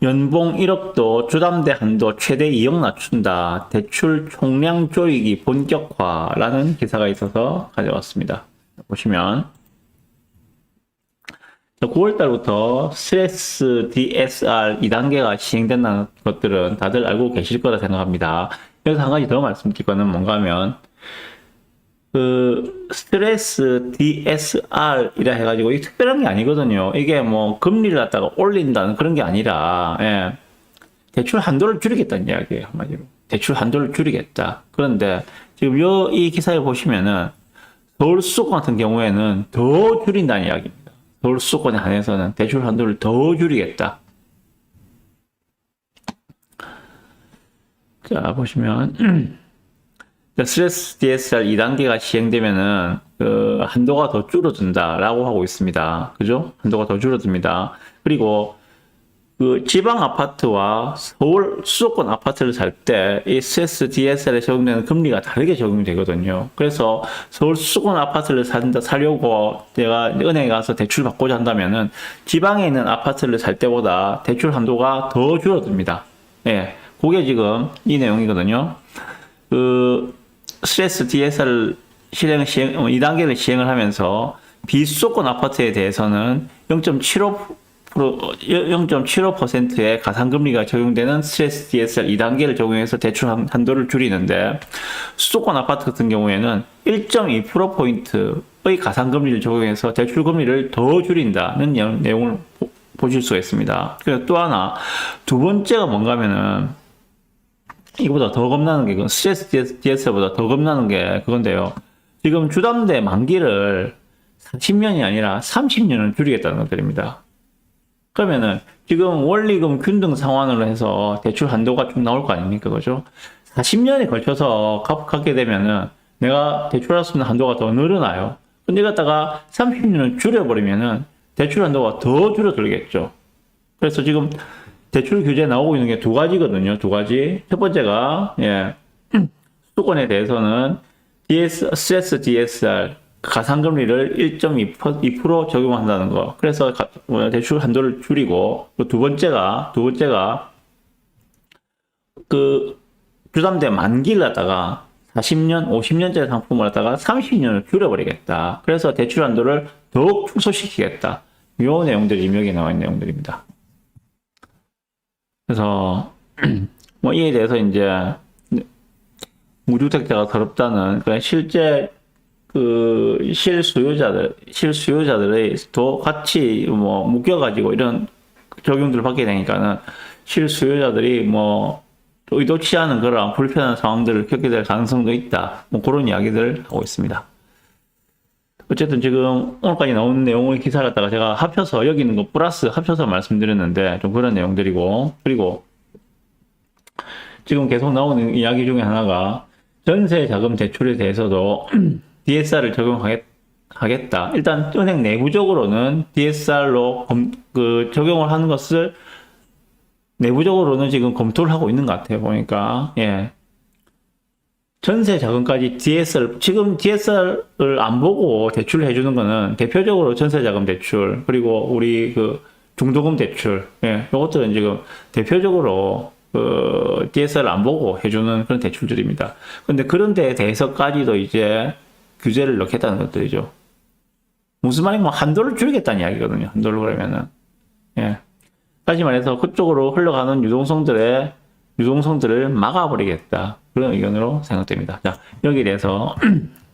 연봉 1억도 주담대 한도 최대 2억 낮춘다. 대출 총량 조이기 본격화라는 기사가 있어서 가져왔습니다. 보시면 9월달부터 스트레스 DSR 2단계가 시행된다는 것들은 다들 알고 계실 거라 생각합니다. 여기서 한 가지 더 말씀드릴 거는 뭔가 하면 스트레스 DSR이라 해가지고 이게 특별한 게 아니거든요. 이게 뭐 금리를 갖다가 올린다는 그런 게 아니라 대출 한도를 줄이겠다는 이야기예요. 한마디로 대출 한도를 줄이겠다. 그런데 지금 이 기사에 보시면은 서울 수도권 같은 경우에는 더 줄인다는 이야기입니다. 서울 수도권에 한해서는 대출 한도를 더 줄이겠다. 자 보시면 스트레스 DSR 2단계가 시행되면은 한도가 더 줄어든다라고 하고 있습니다. 그죠? 한도가 더 줄어듭니다. 그리고 지방 아파트와 서울 수도권 아파트를 살 때 이 스트레스 DSR에 적용되는 금리가 다르게 적용되거든요. 그래서 서울 수도권 아파트를 사려고 내가 은행에 가서 대출 받고자 한다면은 지방에 있는 아파트를 살 때보다 대출 한도가 더 줄어듭니다. 예. 그게 지금 이 내용이거든요. 스트레스 DSR 2단계를 시행을 하면서 비수도권 아파트에 대해서는 0.75%의 가상금리가 적용되는 스트레스 DSR 2단계를 적용해서 대출 한도를 줄이는데 수도권 아파트 같은 경우에는 1.2%포인트의 가상금리를 적용해서 대출 금리를 더 줄인다는 내용을 보실 수가 있습니다. 그리고 또 하나, 두 번째가 뭔가 하면은 이거보다 더 겁나는 게, 스트레스 DSR보다 더 겁나는 게 그건데요. 지금 주담대 만기를 40년이 아니라 30년을 줄이겠다는 것들입니다. 그러면은 지금 원리금 균등 상환으로 해서 대출 한도가 쭉 나올 거 아닙니까? 그죠? 40년에 걸쳐서 갚게 되면은 내가 대출할 수 있는 한도가 더 늘어나요. 근데 갖다가 30년을 줄여버리면은 대출 한도가 더 줄어들겠죠. 그래서 지금 대출 규제 나오고 있는 게 두 가지거든요. 두 가지. 첫 번째가, 수도권에 대해서는 스트레스 DSR 가상금리를 1.2% 적용한다는 거. 그래서 대출 한도를 줄이고, 두 번째가 주담대 만기를 갖다가 40년, 50년짜리 상품을 갖다가 30년을 줄여버리겠다. 그래서 대출 한도를 더욱 축소시키겠다. 이 내용들이 임명에 나와 있는 내용들입니다. 그래서 뭐 이에 대해서 이제 무주택자가 더럽다는 그런 실제 실수요자들의 또 같이 뭐 묶여가지고 이런 적용들을 받게 되니까는 실수요자들이 뭐 의도치 않은 그런 불편한 상황들을 겪게 될 가능성도 있다. 뭐 그런 이야기들을 하고 있습니다. 어쨌든 지금 오늘까지 나온 내용을 기사를 갖다가 제가 합쳐서 여기 있는 거 플러스 합쳐서 말씀드렸는데 좀 그런 내용들이고, 그리고 지금 계속 나오는 이야기 중에 하나가 전세 자금 대출에 대해서도 DSR을 적용하겠다. 일단 은행 내부적으로는 DSR로 적용을 하는 것을 내부적으로는 지금 검토를 하고 있는 것 같아요. 보니까 전세 자금까지 지금 DSR을 안 보고 대출을 해주는 거는 대표적으로 전세 자금 대출, 그리고 우리 중도금 대출, 요것들은 지금 대표적으로 DSR을 안 보고 해주는 그런 대출들입니다. 근데 그런 데에 대해서까지도 이제 규제를 넣겠다는 것들이죠. 무슨 말이면 한도를 줄이겠다는 이야기거든요. 한도를 그러면은. 다시 말해서 그쪽으로 흘러가는 유동성들을 막아버리겠다. 그런 의견으로 생각됩니다. 자, 여기에 대해서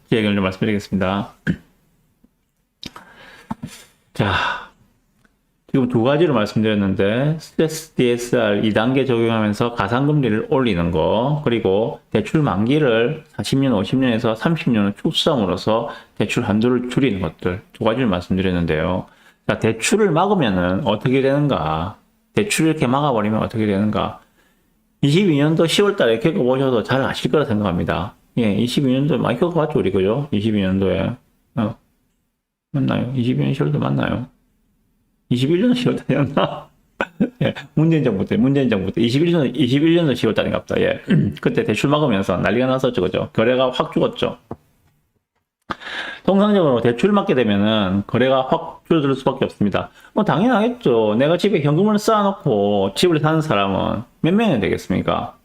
제 의견을 좀 말씀드리겠습니다. 자, 지금 두 가지를 말씀드렸는데, 스트레스 DSR 2단계 적용하면서 가상금리를 올리는 거, 그리고 대출 만기를 40년, 50년에서 30년을 축소함으로써 대출 한도를 줄이는 것들, 두 가지를 말씀드렸는데요. 자, 대출을 막으면은 어떻게 되는가? 대출을 이렇게 막아버리면 어떻게 되는가? 22년도 10월 달에 겪어보셔도 잘 아실 거라 생각합니다. 22년도 많이 겪어봤죠, 우리, 그죠? 22년도에. 맞나요? 22년 10월도 맞나요? 21년 10월 달이었나? 문재인 정부 때 21년 10월 달인가 보다. 그때 대출 막으면서 난리가 났었죠, 그죠? 거래가 확 죽었죠. 통상적으로 대출 받게 되면은 거래가 확 줄어들 수밖에 없습니다. 뭐 당연하겠죠. 내가 집에 현금을 쌓아놓고 집을 사는 사람은 몇 명이 되겠습니까?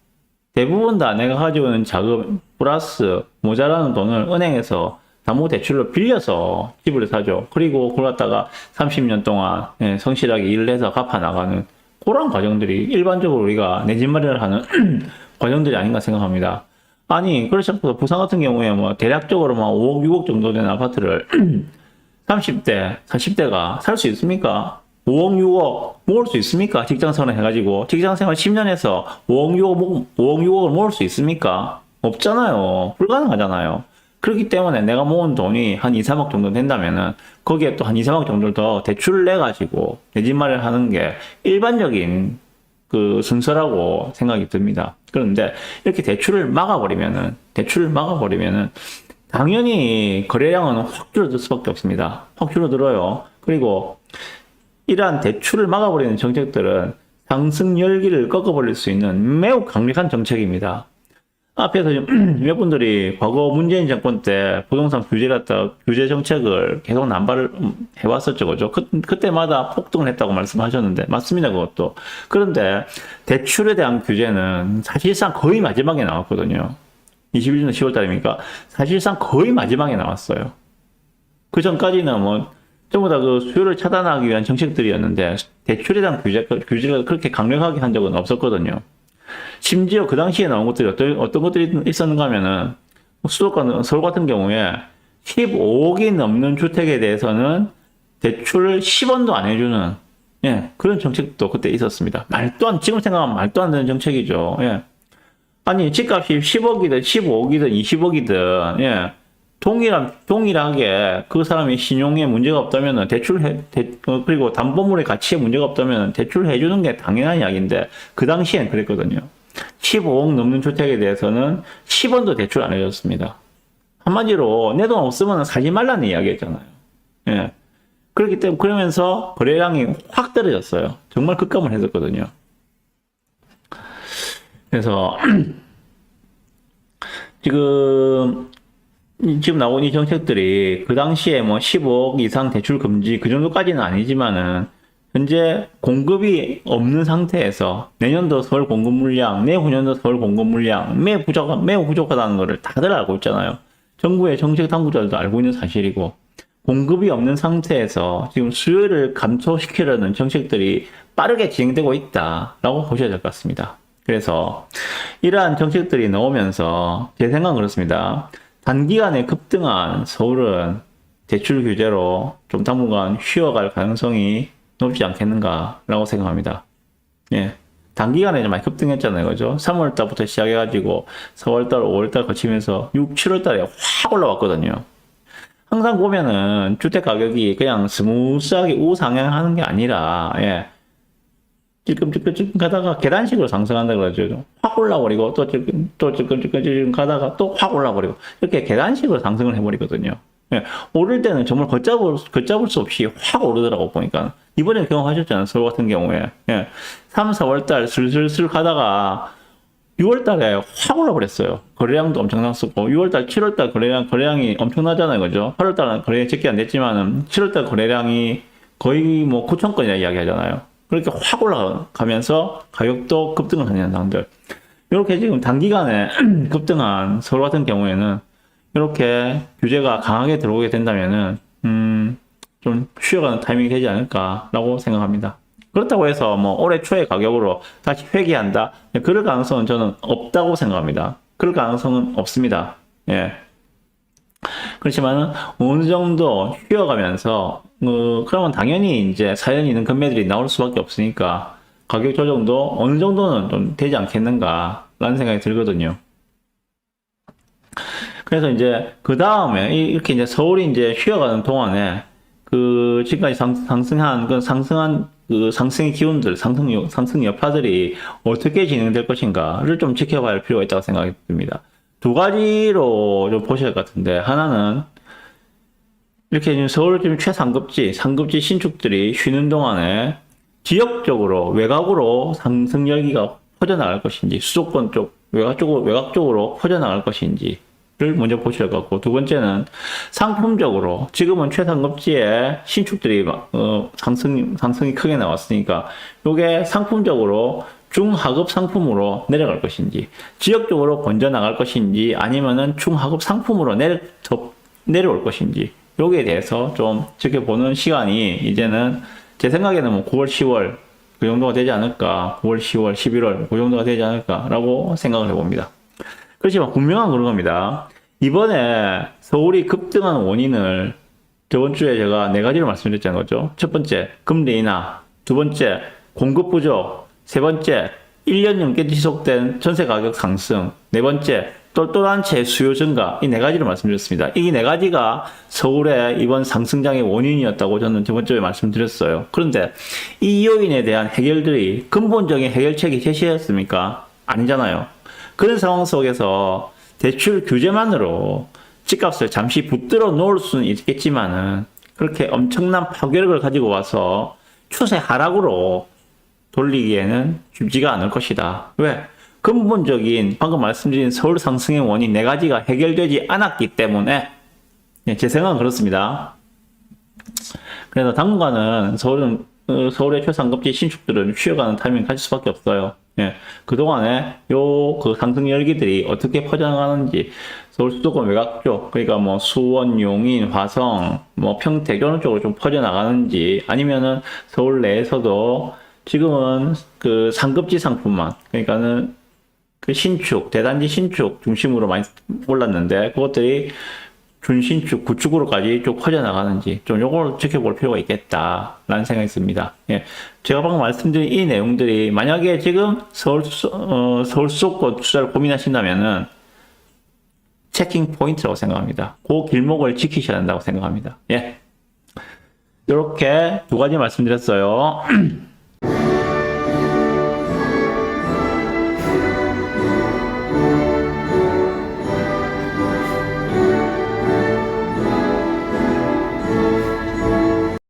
대부분 다 내가 가지고 있는 자금 플러스 모자라는 돈을 은행에서 담보대출로 빌려서 집을 사죠. 그리고 그걸 갖다가 30년 동안 성실하게 일을 해서 갚아나가는 그런 과정들이 일반적으로 우리가 내 집 마련을 하는 과정들이 아닌가 생각합니다. 아니, 그렇지 않고 부산 같은 경우에 뭐 대략적으로 막 5억, 6억 정도 되는 아파트를 30대, 40대가 살 수 있습니까? 5억, 6억 모을 수 있습니까? 직장생활 해가지고 직장생활 10년 해서 5억, 6억을 모을 수 있습니까? 없잖아요. 불가능하잖아요. 그렇기 때문에 내가 모은 돈이 한 2, 3억 정도 된다면은 거기에 또 한 2, 3억 정도를 더 대출을 내가지고 내 집 마련하는 게 일반적인 그 순서라고 생각이 듭니다. 그런데 이렇게 대출을 막아버리면은 당연히 거래량은 확 줄어들 수밖에 없습니다. 확 줄어들어요. 그리고 이러한 대출을 막아버리는 정책들은 상승 열기를 꺾어버릴 수 있는 매우 강력한 정책입니다. 앞에서 몇 분들이 과거 문재인 정권 때 부동산 규제 정책을 계속 남발을 해왔었죠. 그죠? 그때마다 폭등을 했다고 말씀하셨는데, 맞습니다. 그것도. 그런데 대출에 대한 규제는 사실상 거의 마지막에 나왔거든요. 21년 10월 달입니까? 사실상 거의 마지막에 나왔어요. 그 전까지는 뭐, 전부 다 그 수요를 차단하기 위한 정책들이었는데, 대출에 대한 규제를 그렇게 강력하게 한 적은 없었거든요. 심지어 그 당시에 나온 것들이 어떤 것들이 있었는가 하면은, 수도권, 서울 같은 경우에 15억이 넘는 주택에 대해서는 대출을 10원도 안 해주는, 그런 정책도 그때 있었습니다. 지금 생각하면 말도 안 되는 정책이죠. 아니, 집값이 10억이든 15억이든 20억이든, 동일하게 그 사람이 신용에 문제가 없다면 그리고 담보물의 가치에 문제가 없다면 대출을 해주는 게 당연한 이야기인데, 그 당시엔 그랬거든요. 15억 넘는 주택에 대해서는 10원도 대출 안 해줬습니다. 한마디로 내 돈 없으면 사지 말라는 이야기였잖아요. 그렇기 때문에 그러면서 거래량이 확 떨어졌어요. 정말 급감을 했었거든요. 그래서 지금 나온 이 정책들이 그 당시에 뭐 15억 이상 대출 금지 그 정도까지는 아니지만은 현재 공급이 없는 상태에서 내년도 서울 공급 물량, 내후년도 서울 공급 물량 매우 부족하다는 것을 다들 알고 있잖아요. 정부의 정책 당국자들도 알고 있는 사실이고, 공급이 없는 상태에서 지금 수요를 감소시키려는 정책들이 빠르게 진행되고 있다라고 보셔야 될 것 같습니다. 그래서 이러한 정책들이 나오면서 제 생각은 그렇습니다. 단기간에 급등한 서울은 대출 규제로 좀 당분간 쉬어갈 가능성이 높지 않겠는가라고 생각합니다. 단기간에 좀 많이 급등했잖아요. 그죠? 3월달부터 시작해가지고 4월달, 5월달 거치면서 6, 7월달에 확 올라왔거든요. 항상 보면은 주택 가격이 그냥 스무스하게 우상향하는 게 아니라, 찔끔찔끔 가다가 계단식으로 상승한다 그러죠. 확 올라버리고 또 찔끔 가다가 또 확 올라버리고 이렇게 계단식으로 상승을 해버리거든요. 오를 때는 정말 걷잡을 수 없이 확 오르더라고 보니까. 이번에 경험하셨잖아요. 서울 같은 경우에. 3, 4월달 슬슬 가다가 6월달에 확 올라버렸어요. 거래량도 엄청났었고 6월달, 7월달 거래량이 엄청나잖아요. 그죠? 8월달은 거래량이 적게 안 됐지만은 7월달 거래량이 거의 뭐 9천 건이나 이야기 하잖아요. 그렇게 확 올라가면서 가격도 급등을 하는 현상들. 이렇게 지금 단기간에 급등한 서울 같은 경우에는 이렇게 규제가 강하게 들어오게 된다면은, 좀 쉬어가는 타이밍이 되지 않을까라고 생각합니다. 그렇다고 해서 뭐 올해 초에 가격으로 다시 회귀한다? 그럴 가능성은 저는 없다고 생각합니다. 그럴 가능성은 없습니다. 그렇지만은 어느 정도 쉬어가면서 그러면 당연히 이제 사연이 있는 금매들이 나올 수밖에 없으니까 가격 조정도 어느 정도는 좀 되지 않겠는가라는 생각이 들거든요. 그래서 이제 그 다음에 이렇게 이제 서울이 이제 쉬어가는 동안에 그 지금까지 상승한 그 상승의 기운들, 상승 여파들이 어떻게 진행될 것인가를 좀 지켜봐야 할 필요가 있다고 생각이 듭니다. 두 가지로 좀 보셔야 할 것 같은데, 하나는 이렇게 지금 서울 지금 상급지 신축들이 쉬는 동안에 지역적으로 외곽으로 상승 열기가 퍼져나갈 것인지, 수도권 쪽 외곽 쪽으로 퍼져나갈 것인지, 먼저 보셔야 할 것 같고, 두 번째는 상품적으로 지금은 최상급지에 신축들이 상승이 크게 나왔으니까 요게 상품적으로 중하급 상품으로 내려갈 것인지, 지역적으로 번져 나갈 것인지, 아니면은 중하급 상품으로 내려올 것인지, 요기에 대해서 좀 지켜보는 시간이 이제는 제 생각에는 뭐 9월, 10월 그 정도가 되지 않을까, 9월, 10월, 11월 그 정도가 되지 않을까라고 생각을 해봅니다. 그렇지만 분명한 그런 겁니다. 이번에 서울이 급등한 원인을 저번 주에 제가 네 가지를 말씀드렸잖아요. 거죠. 첫 번째, 금리 인하. 두 번째, 공급 부족. 세 번째, 1년 넘게 지속된 전세 가격 상승. 네 번째, 똘똘한 채 수요 증가. 이 네 가지를 말씀드렸습니다. 이 네 가지가 서울의 이번 상승장의 원인이었다고 저는 저번 주에 말씀드렸어요. 그런데 이 요인에 대한 해결들이 근본적인 해결책이 제시했습니까? 아니잖아요. 그런 상황 속에서 대출 규제만으로 집값을 잠시 붙들어 놓을 수는 있겠지만은 그렇게 엄청난 파괴력을 가지고 와서 추세 하락으로 돌리기에는 쉽지가 않을 것이다. 왜? 근본적인 방금 말씀드린 서울 상승의 원인 네 가지가 해결되지 않았기 때문에 제 생각은 그렇습니다. 그래서 당분간은 서울의 최상급지 신축들은 쉬어가는 타이밍을 가질 수밖에 없어요. 예, 그동안에 그 상승 열기들이 어떻게 퍼져나가는지 서울 수도권 외곽 쪽, 그러니까 뭐 수원, 용인, 화성, 뭐 평택 이런 쪽으로 좀 퍼져나가는지, 아니면은 서울 내에서도 지금은 그 상급지 상품만, 그러니까는 그 신축, 대단지 신축 중심으로 많이 올랐는데 그것들이 준신축, 구축으로까지 쭉 퍼져나가는지 좀 요걸 지켜볼 필요가 있겠다라는 생각이 듭니다. 예. 제가 방금 말씀드린 이 내용들이 만약에 지금 서울 수도권 투자를 고민하신다면은 체킹 포인트라고 생각합니다. 그 길목을 지키셔야 한다고 생각합니다. 예. 이렇게 두 가지 말씀드렸어요.